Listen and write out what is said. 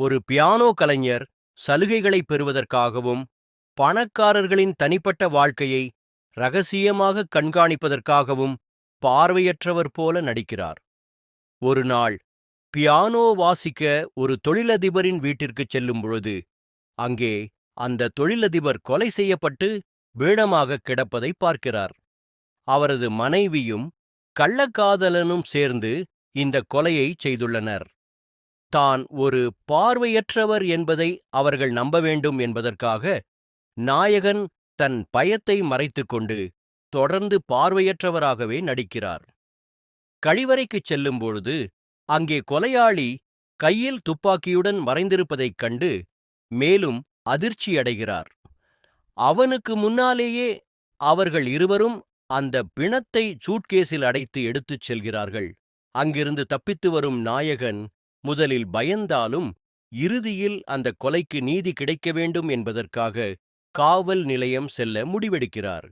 ஒரு பியானோ கலைஞர் சலுகைகளைப் பெறுவதற்காகவும், பணக்காரர்களின் தனிப்பட்ட வாழ்க்கையை ரகசியமாக கண்காணிப்பதற்காகவும் பார்வையற்றவர் போல நடிக்கிறார். ஒரு நாள் பியானோ வாசிக்க ஒரு தொழிலதிபரின் வீட்டிற்குச் செல்லும் பொழுது, அங்கே அந்த தொழிலதிபர் கொலை செய்யப்பட்டு பீடமாக கிடப்பதை பார்க்கிறார். அவரது மனைவியும் கள்ளக்காதலனும் சேர்ந்து இந்த கொலையை செய்துள்ளனர். தான் ஒரு பார்வையற்றவர் என்பதை அவர்கள் நம்ப வேண்டும் என்பதற்காக நாயகன் தன் பயத்தை மறைத்துக்கொண்டு தொடர்ந்து பார்வையற்றவராகவே நடிக்கிறார். கழிவறைக்குச் செல்லும்பொழுது அங்கே கொலையாளி கையில் துப்பாக்கியுடன் மறைந்திருப்பதைக் கண்டு மேலும் அதிர்ச்சியடைகிறார். அவனுக்கு முன்னாலேயே அவர்கள் இருவரும் அந்த பிணத்தை சூட்கேஸில் அடைத்து எடுத்துச் செல்கிறார்கள். அங்கிருந்து தப்பித்து வரும் நாயகன் முதலில் பயந்தாலும் இறுதியில் அந்த கொலைக்கு நீதி கிடைக்க வேண்டும் என்பதற்காக காவல் நிலையம் செல்ல முடிவெடுக்கிறார்.